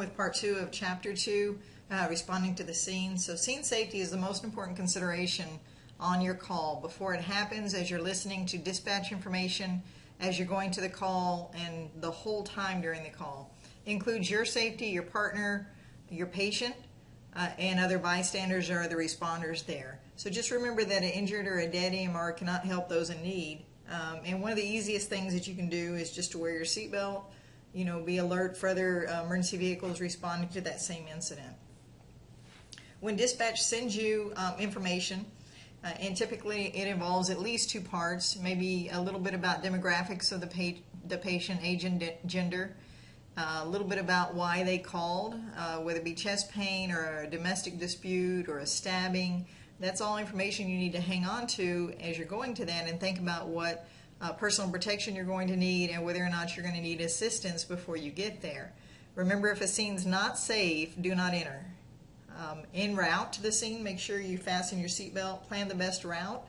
with part 2 of chapter 2, responding to the scene. So scene safety is the most important consideration on your call before it happens, as you're listening to dispatch information, as you're going to the call, and the whole time during the call. It includes your safety, your partner, your patient, and other bystanders or other responders there. So just remember that an injured or a dead EMR cannot help those in need. And one of the easiest things that you can do is just to wear your seatbelt, be alert for other emergency vehicles responding to that same incident. When dispatch sends you information, and typically it involves at least 2 parts, maybe a little bit about demographics of the patient, age and gender, a little bit about why they called, whether it be chest pain or a domestic dispute or a stabbing. That's all information you need to hang on to as you're going to that, and think about what personal protection you're going to need and whether or not you're going to need assistance before you get there. Remember, if a scene's not safe, do not enter. En route to the scene, make sure you fasten your seatbelt, plan the best route.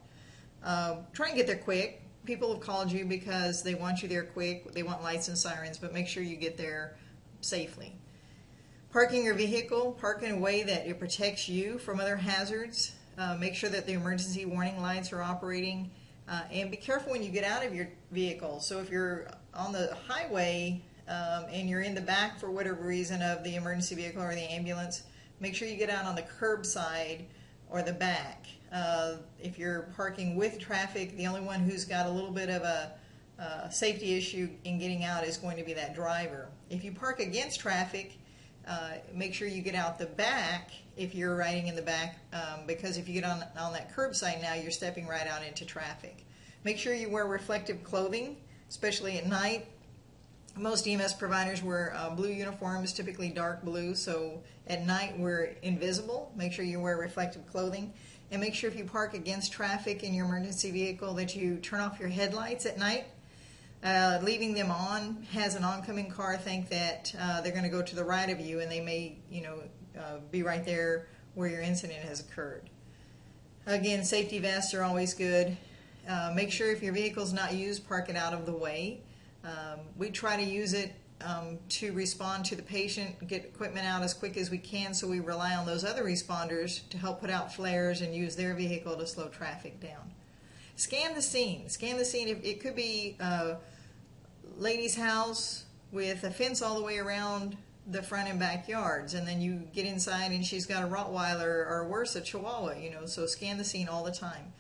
Try and get there quick. People have called you because they want you there quick, they want lights and sirens, but make sure you get there safely. Parking your vehicle, park in a way that it protects you from other hazards. Make sure that the emergency warning lights are operating, and be careful when you get out of your vehicle. So if you're on the highway and you're in the back for whatever reason of the emergency vehicle or the ambulance, make sure you get out on the curb side or the back. If you're parking with traffic, the only one who's got a little bit of a safety issue in getting out is going to be that driver. If you park against traffic, make sure you get out the back if you're riding in the back, because if you get on that curbside now, you're stepping right out into traffic. Make sure you wear reflective clothing, especially at night. Most EMS providers wear blue uniforms, typically dark blue, so at night we're invisible. Make sure you wear reflective clothing, and make sure if you park against traffic in your emergency vehicle that you turn off your headlights at night. Leaving them on has an oncoming car think that they're going to go to the right of you, and they may be right there where your incident has occurred. Again, safety vests are always good. Make sure if your vehicle's not used, park it out of the way. We try to use it to respond to the patient, get equipment out as quick as we can, so we rely on those other responders to help put out flares and use their vehicle to slow traffic down. Scan the scene. Scan the scene. It could be a lady's house with a fence all the way around the front and backyards, and then you get inside and she's got a Rottweiler or worse, a Chihuahua, so scan the scene all the time.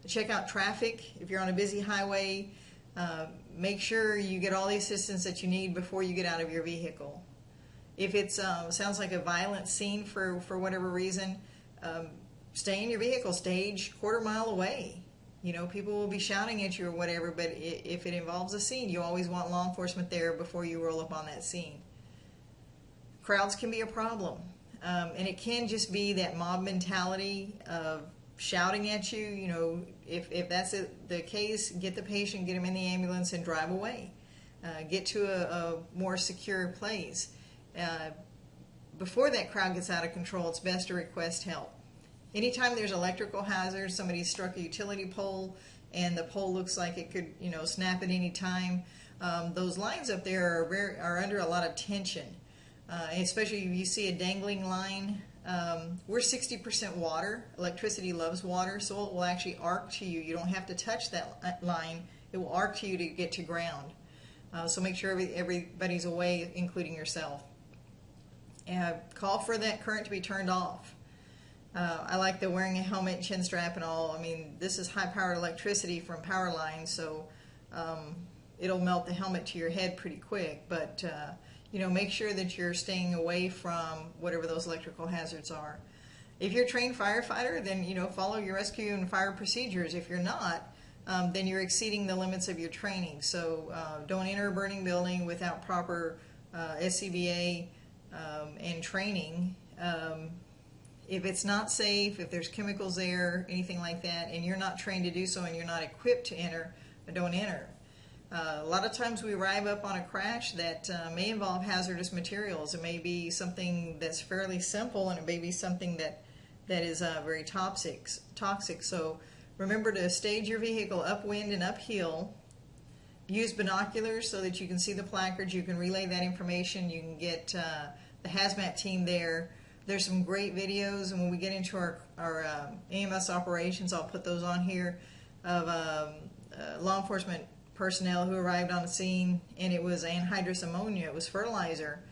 Check out traffic. If you're on a busy highway, make sure you get all the assistance that you need before you get out of your vehicle. If it sounds like a violent scene for whatever reason, stay in your vehicle, stage quarter-mile away. People will be shouting at you or whatever, but if it involves a scene, you always want law enforcement there before you roll up on that scene. Crowds can be a problem, and it can just be that mob mentality of shouting at you. If that's the case, get the patient, get him in the ambulance, and drive away. Get to a more secure place. Before that crowd gets out of control, it's best to request help. Anytime there's electrical hazards, somebody struck a utility pole and the pole looks like it could snap at any time, those lines up there are under a lot of tension, especially if you see a dangling line. We're 60% water. Electricity loves water, so it will actually arc to you. You don't have to touch that line. It will arc to you to get to ground. So make sure everybody's away, including yourself. Call for that current to be turned off. I like the wearing a helmet, chin strap, and all. I mean, this is high-powered electricity from power lines, so it'll melt the helmet to your head pretty quick. But make sure that you're staying away from whatever those electrical hazards are. If you're a trained firefighter, then follow your rescue and fire procedures. If you're not, then you're exceeding the limits of your training. So don't enter a burning building without proper SCBA and training. If it's not safe, if there's chemicals there, anything like that, and you're not trained to do so and you're not equipped to enter, don't enter. A lot of times we arrive up on a crash that may involve hazardous materials. It may be something that's fairly simple, and it may be something that is very toxic. So remember to stage your vehicle upwind and uphill. Use binoculars so that you can see the placards. You can relay that information. You can get the hazmat team there. There's some great videos, and when we get into our EMS operations, I'll put those on here, of law enforcement personnel who arrived on the scene, and it was anhydrous ammonia, it was fertilizer,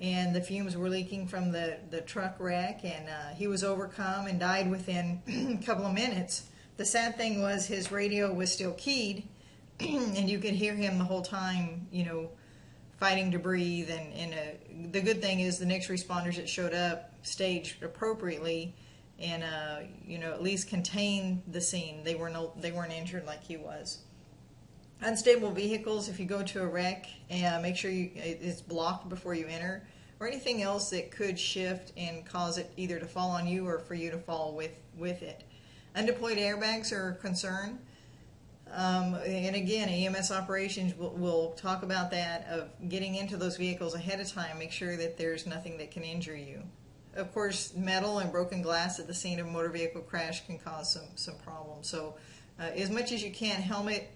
and the fumes were leaking from the truck wreck, and he was overcome and died within a couple of minutes. The sad thing was his radio was still keyed, and you could hear him the whole time, you know, fighting to breathe. And the good thing is the next responders that showed up staged appropriately, and you know, at least contained the scene. They weren't injured like he was. Unstable vehicles, if you go to a wreck, make sure it's blocked before you enter, or anything else that could shift and cause it either to fall on you or for you to fall with it. Undeployed airbags are a concern. And again, EMS operations will talk about that, of getting into those vehicles ahead of time, make sure that there's nothing that can injure you. Of course, metal and broken glass at the scene of a motor vehicle crash can cause some problems. So as much as you can, helmet,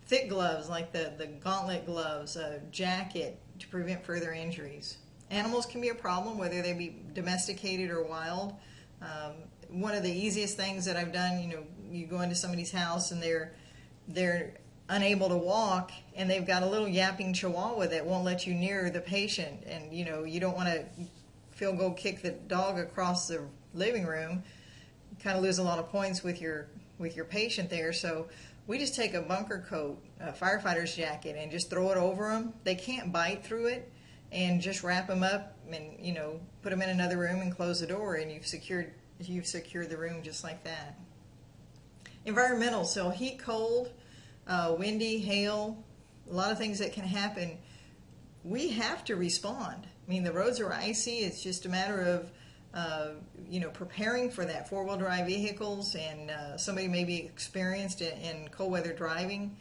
thick gloves like the gauntlet gloves, a jacket to prevent further injuries. Animals can be a problem, whether they be domesticated or wild. One of the easiest things that I've done, you know, you go into somebody's house and they're unable to walk, and they've got a little yapping chihuahua that won't let you near the patient, and you know, you don't want to go kick the dog across the living room. You kind of lose a lot of points with your patient there. So we just take a bunker coat, a firefighter's jacket, and just throw it over them. They can't bite through it, and just wrap them up and, you know, put them in another room and close the door, and you've secured the room just like that. Environmental, so heat, cold, windy, hail, a lot of things that can happen. We have to respond. I mean, the roads are icy. It's just a matter of you know, preparing for that. Four-wheel drive vehicles, and somebody may be experienced in cold weather driving,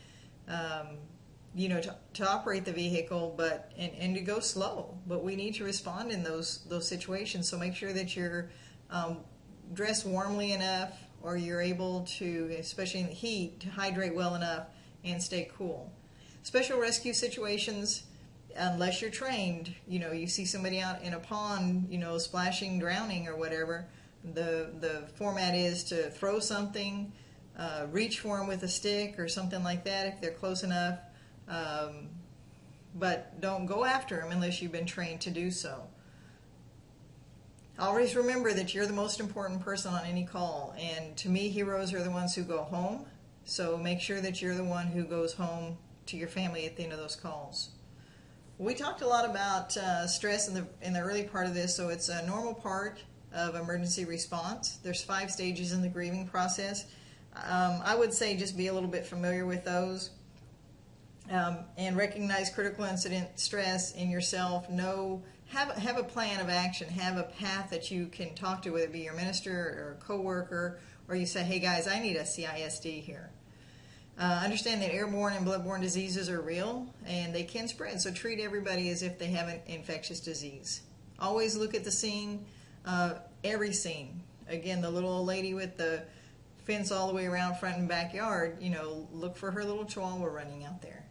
you know, to operate the vehicle, but and to go slow. But we need to respond in those situations. So make sure that you're dressed warmly enough, or you're able to, especially in the heat, to hydrate well enough and stay cool. Special rescue situations, unless you're trained, you know, you see somebody out in a pond, you know, splashing, drowning or whatever, the format is to throw something, reach for them with a stick or something like that if they're close enough, but don't go after them unless you've been trained to do so. Always remember that you're the most important person on any call, and to me, heroes are the ones who go home, so make sure that you're the one who goes home to your family at the end of those calls. We talked a lot about stress in the early part of this, so it's a normal part of emergency response. There's 5 stages in the grieving process. I would say just be a little bit familiar with those, and recognize critical incident stress in yourself. Have a plan of action. Have a path that you can talk to, whether it be your minister or a coworker, or you say, hey guys, I need a CISD here. Understand that airborne and bloodborne diseases are real, and they can spread, so treat everybody as if they have an infectious disease. Always look at the scene, every scene. Again, the little old lady with the fence all the way around front and backyard, you know, look for her little chihuahua running out there.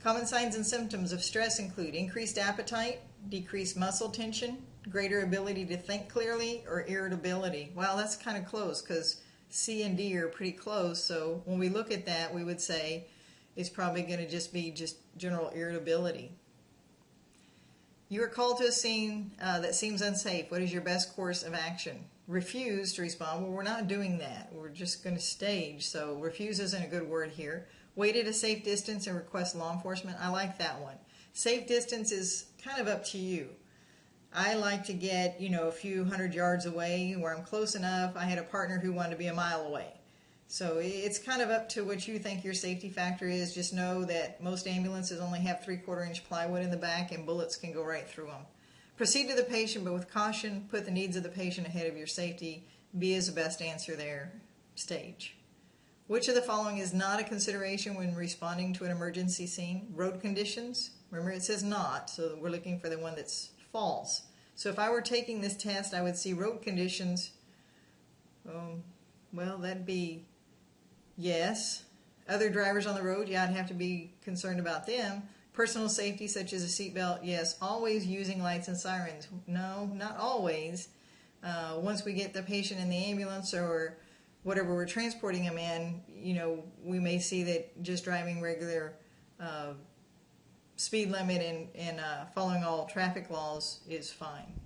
Common signs and symptoms of stress include increased appetite, decreased muscle tension, greater ability to think clearly, or irritability. Well, that's kind of close, because C and D are pretty close, so when we look at that, we would say it's probably going to just be general irritability. You are called to a scene that seems unsafe. What is your best course of action? Refuse to respond. Well, we're not doing that. We're just going to stage, so refuse isn't a good word here. Wait at a safe distance and request law enforcement. I like that one. Safe distance is kind of up to you. I like to get, you know, a few hundred yards away where I'm close enough. I had a partner who wanted to be a mile away. So it's kind of up to what you think your safety factor is. Just know that most ambulances only have 3/4 inch plywood in the back, and bullets can go right through them. Proceed to the patient, but with caution. Put the needs of the patient ahead of your safety. B is the best answer there. Stage. Which of the following is not a consideration when responding to an emergency scene? Road conditions. Remember, it says not, so we're looking for the one that's false. So if I were taking this test, I would see road conditions. Well, that'd be yes. Other drivers on the road, yeah, I'd have to be concerned about them. Personal safety, such as a seatbelt, yes. Always using lights and sirens, no, not always. Once we get the patient in the ambulance or whatever we're transporting them in, we may see that just driving regular speed limit and following all traffic laws is fine.